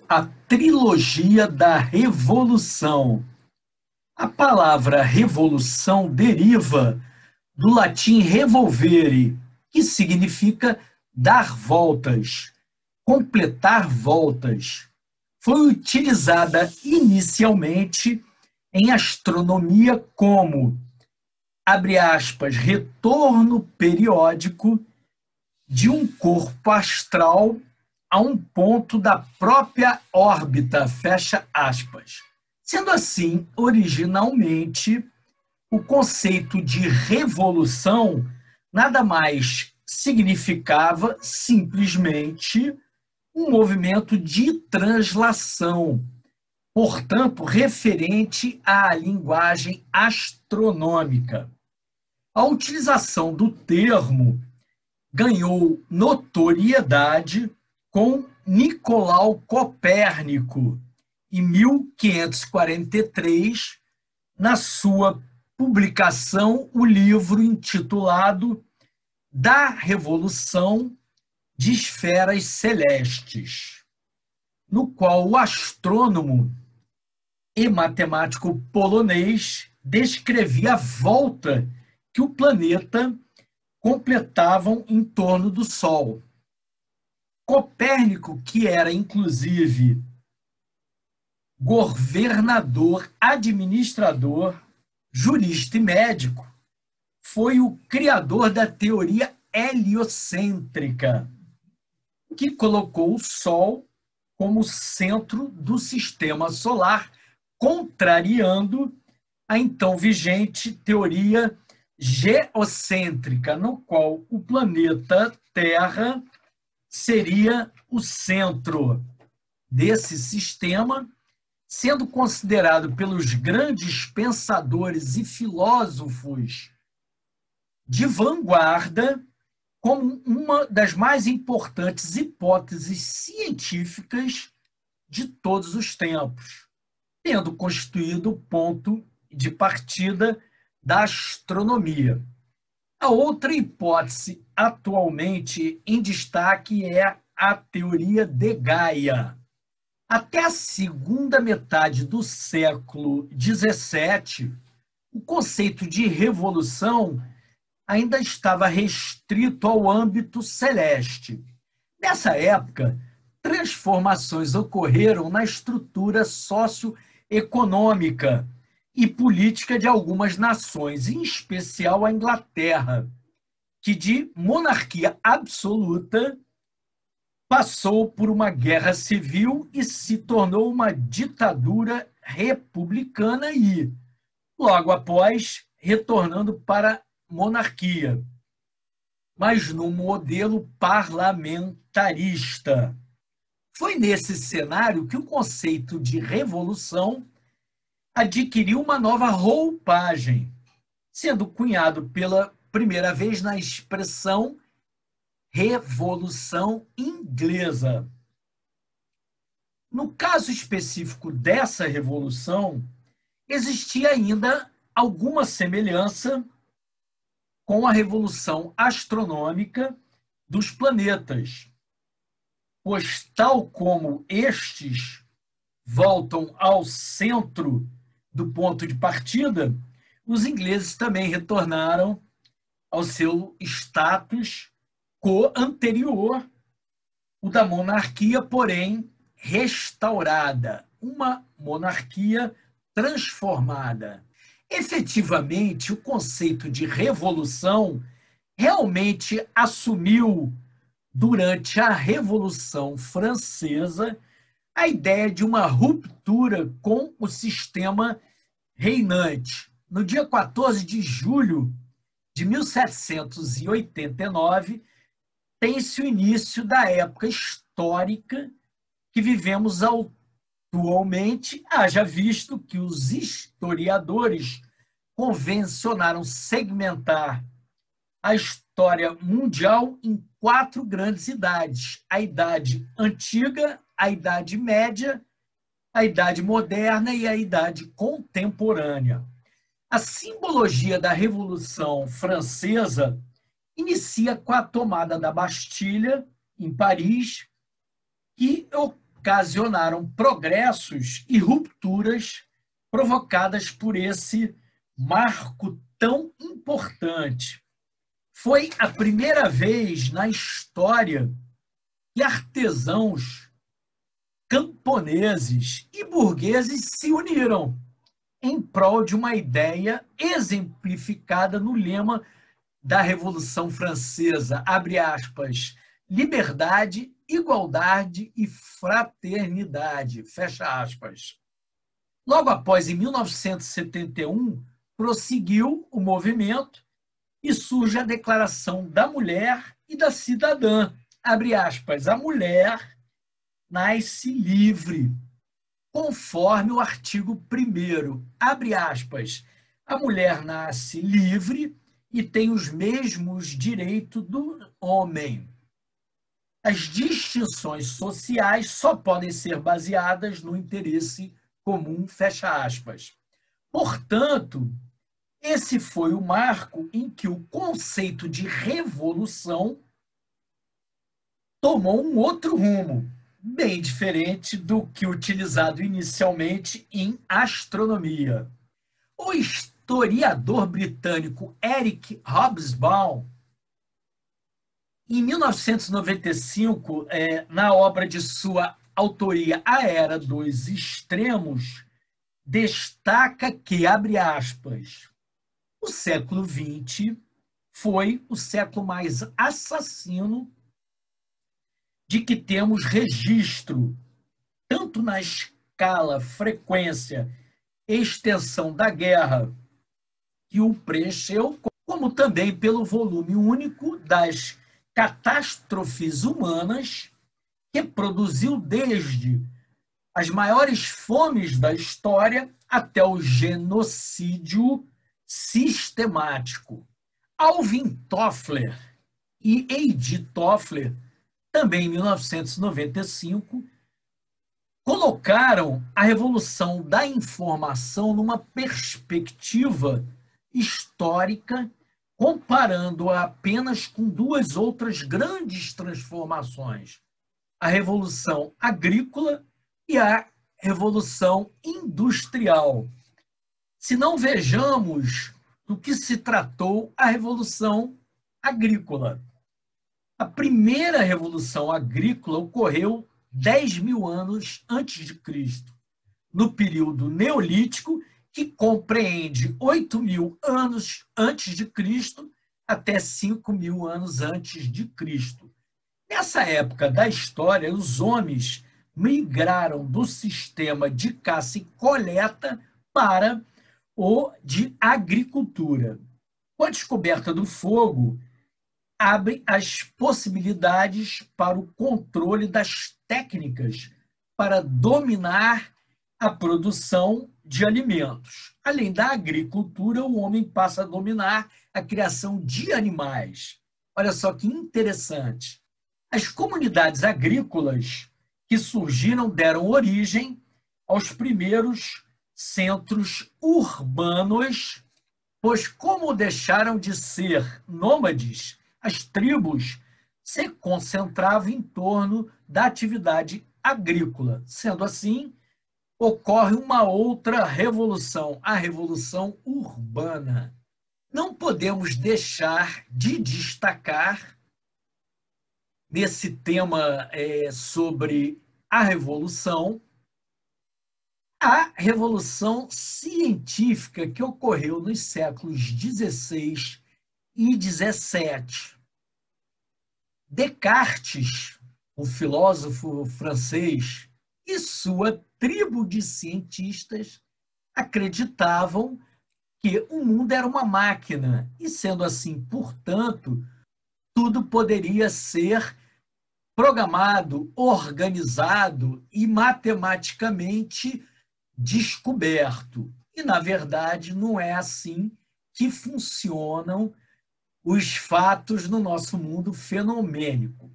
A trilogia da Revolução. A palavra revolução deriva do latim revolvere, que significa dar voltas, completar voltas. Foi utilizada inicialmente em astronomia como, abre aspas, retorno periódico de um corpo astral a um ponto da própria órbita, fecha aspas. Sendo assim, originalmente, o conceito de revolução nada mais significava simplesmente um movimento de translação, portanto, referente à linguagem astronômica. A utilização do termo ganhou notoriedade com Nicolau Copérnico, em 1543, na sua publicação, o livro intitulado Da Revolução de Esferas Celestes, no qual o astrônomo e matemático polonês descrevia a volta que o planeta completavam em torno do Sol. Copérnico, que era inclusive governador, administrador, jurista e médico, foi o criador da teoria heliocêntrica, que colocou o Sol como centro do sistema solar, contrariando a então vigente teoria geocêntrica, no qual o planeta Terra seria o centro desse sistema, sendo considerado pelos grandes pensadores e filósofos de vanguarda como uma das mais importantes hipóteses científicas de todos os tempos, tendo constituído o ponto de partida da astronomia. A outra hipótese atualmente em destaque é a teoria de Gaia. Até a segunda metade do século XVII, o conceito de revolução ainda estava restrito ao âmbito celeste. Nessa época, transformações ocorreram na estrutura socioeconômica e política de algumas nações, em especial a Inglaterra, que de monarquia absoluta passou por uma guerra civil e se tornou uma ditadura republicana e, logo após, retornando para a monarquia, mas no modelo parlamentarista. Foi nesse cenário que o conceito de revolução adquiriu uma nova roupagem, sendo cunhado pela primeira vez na expressão Revolução Inglesa. No caso específico dessa revolução, existia ainda alguma semelhança com a revolução astronômica dos planetas, pois, tal como estes voltam ao centro do ponto de partida, os ingleses também retornaram ao seu status quo anterior, o da monarquia, porém restaurada, uma monarquia transformada. Efetivamente, o conceito de revolução realmente assumiu, durante a Revolução Francesa, a ideia de uma ruptura com o sistema reinante. No dia 14 de julho de 1789, tem-se o início da época histórica que vivemos atualmente, haja visto que os historiadores convencionaram segmentar a história mundial em 4 grandes idades: a Idade Antiga, a Idade Média, a Idade Moderna e a Idade Contemporânea. A simbologia da Revolução Francesa inicia com a tomada da Bastilha, em Paris, que ocasionaram progressos e rupturas provocadas por esse marco tão importante. Foi a primeira vez na história que artesãos, camponeses e burgueses se uniram em prol de uma ideia exemplificada no lema da Revolução Francesa, abre aspas, liberdade, igualdade e fraternidade, fecha aspas. Logo após, em 1971, prosseguiu o movimento e surge a Declaração da Mulher e da Cidadã, abre aspas, a mulher nasce livre, conforme o artigo 1º, abre aspas, a mulher nasce livre e tem os mesmos direitos do homem. As distinções sociais só podem ser baseadas no interesse comum, fecha aspas. Portanto, esse foi o marco em que o conceito de revolução tomou um outro rumo, bem diferente do que utilizado inicialmente em astronomia. O historiador britânico Eric Hobsbawm, em 1995, na obra de sua autoria A Era dos Extremos, destaca que, abre aspas, o século XX foi o século mais assassino de que temos registro, tanto na escala, frequência e extensão da guerra que o preencheu, como também pelo volume único das catástrofes humanas que produziu desde as maiores fomes da história até o genocídio sistemático. Alvin Toffler e Heidi Toffler, também em 1995, colocaram a revolução da informação numa perspectiva histórica, comparando-a apenas com duas outras grandes transformações, a Revolução Agrícola e a Revolução Industrial. Se não vejamos do que se tratou a Revolução Agrícola. A primeira Revolução Agrícola ocorreu 10.000 anos antes de Cristo, no período neolítico, que compreende 8.000 anos antes de Cristo até 5.000 anos antes de Cristo. Nessa época da história, os homens migraram do sistema de caça e coleta para o de agricultura. Com a descoberta do fogo, abrem as possibilidades para o controle das técnicas para dominar a produção de alimentos. Além da agricultura, o homem passa a dominar a criação de animais. Olha só que interessante. As comunidades agrícolas que surgiram deram origem aos primeiros centros urbanos, pois como deixaram de ser nômades, as tribos se concentravam em torno da atividade agrícola. Sendo assim, ocorre uma outra revolução, a Revolução Urbana. Não podemos deixar de destacar, nesse tema sobre a revolução, a revolução científica que ocorreu nos séculos XVI e XVII. Descartes, o filósofo francês, e sua tribo de cientistas acreditavam que o mundo era uma máquina e, sendo assim, portanto, tudo poderia ser programado, organizado e matematicamente descoberto. E, na verdade, não é assim que funcionam os fatos no nosso mundo fenomênico.